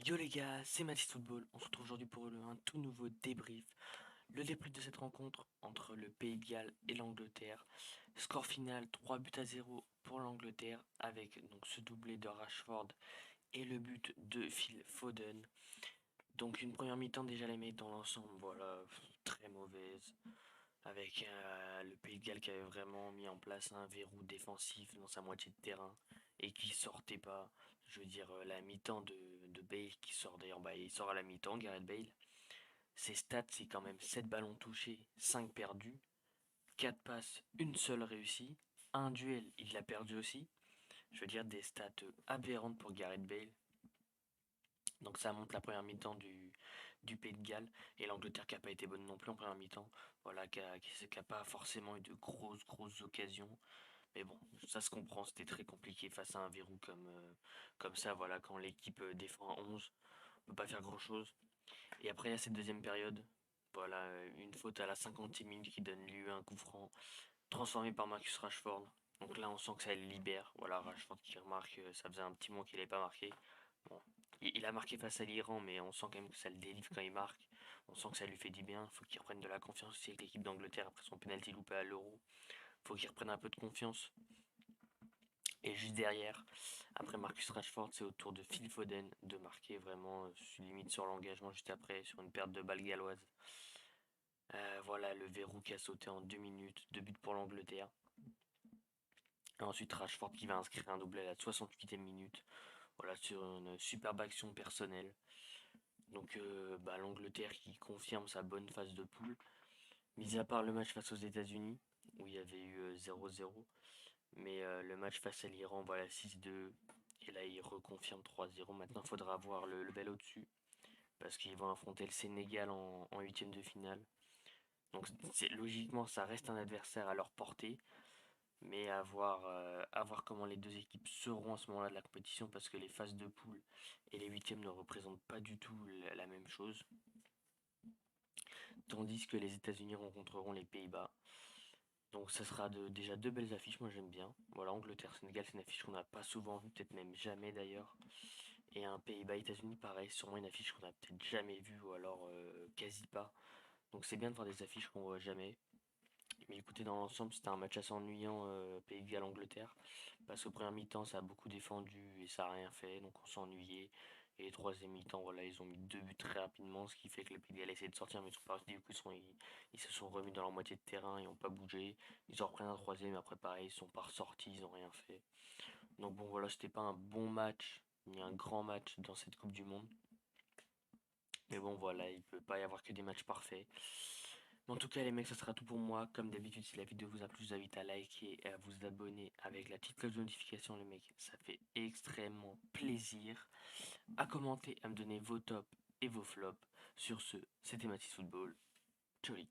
Yo les gars, c'est Mathis Football. On se retrouve aujourd'hui pour un tout nouveau débrief. Le débrief de cette rencontre entre le Pays de Galles et l'Angleterre. Score final 3 buts à 0 pour l'Angleterre avec donc ce doublé de Rashford et le but de Phil Foden. Donc une première mi-temps déjà les mecs dans l'ensemble, voilà, très mauvaise. Avec le Pays de Galles qui avait vraiment mis en place un verrou défensif dans sa moitié de terrain et qui sortait pas. Je veux dire, la mi-temps de Bale qui sort d'ailleurs, bah, il sort à la mi-temps, Gareth Bale. Ses stats, c'est quand même 7 ballons touchés, 5 perdus, 4 passes, une seule réussie. Un duel, il l'a perdu aussi. Je veux dire, des stats aberrantes pour Gareth Bale. Donc ça monte la première mi-temps du Pays de Galles et l'Angleterre qui n'a pas été bonne non plus en première mi-temps. Voilà, qui a pas forcément eu de grosses occasions. Mais bon, ça se comprend, c'était très compliqué face à un verrou comme ça. Voilà, quand l'équipe défend à 11, on peut pas faire grand-chose. Et après, il y a cette deuxième période. Voilà, une faute à la 50e minute qui donne lieu à un coup franc transformé par Marcus Rashford. Donc là, on sent que ça le libère. Voilà, Rashford qui remarque, ça faisait un petit moment qu'il n'avait pas marqué. Bon, il a marqué face à l'Iran, mais on sent quand même que ça le délivre quand il marque. On sent que ça lui fait du bien. Il faut qu'il reprenne de la confiance aussi avec l'équipe d'Angleterre après son penalty loupé à l'Euro. Il faut qu'il reprenne un peu de confiance. Et juste derrière, après Marcus Rashford, c'est au tour de Phil Foden de marquer vraiment limite sur l'engagement juste après, sur une perte de balle galloise. Voilà le verrou qui a sauté en 2 minutes, 2 buts pour l'Angleterre. Et ensuite Rashford qui va inscrire un doublé à la 68e minute. Voilà, sur une superbe action personnelle. Donc bah, l'Angleterre qui confirme sa bonne phase de poule. Mis à part le match face aux États-Unis, où il y avait eu 0-0. Mais le match face à l'Iran, voilà 6-2. Et là, il reconfirme 3-0. Maintenant, il faudra voir le bel au-dessus. Parce qu'ils vont affronter le Sénégal en huitième de finale. Donc logiquement, ça reste un adversaire à leur portée. Mais à voir comment les deux équipes seront à ce moment-là de la compétition. Parce que les phases de poule et les huitièmes ne représentent pas du tout la même chose. Tandis que les États-Unis rencontreront les Pays-Bas. Donc ça sera déjà deux belles affiches, moi j'aime bien. Voilà, Angleterre-Sénégal, c'est une affiche qu'on n'a pas souvent vue, peut-être même jamais d'ailleurs. Et un Pays-Bas-États-Unis, pareil, sûrement une affiche qu'on a peut-être jamais vue ou alors quasi pas. Donc c'est bien de voir des affiches qu'on voit jamais. Mais écoutez, dans l'ensemble, c'était un match assez ennuyant, Pays de Galles-Angleterre. Parce qu'au premier mi-temps, ça a beaucoup défendu et ça a rien fait, donc on s'est ennuyé. Et les troisième mi-temps, voilà, ils ont mis 2 buts très rapidement, ce qui fait que le Pays de Galles a essayé de sortir, mais ils sont pas restés. Du coup, ils se sont remis dans leur moitié de terrain, ils n'ont pas bougé. Ils en reprennent un troisième, après pareil, ils sont pas ressortis, ils n'ont rien fait. Donc bon, voilà, c'était pas un bon match, ni un grand match dans cette Coupe du Monde. Mais bon, voilà, il peut pas y avoir que des matchs parfaits. Mais en tout cas, les mecs, ça sera tout pour moi. Comme d'habitude, si la vidéo vous a plu, je vous invite à liker et à vous abonner avec la petite cloche de notification, les mecs. Ça fait extrêmement plaisir. À commenter, à me donner vos tops et vos flops. Sur ce, c'était Mathis Football. Ciao, les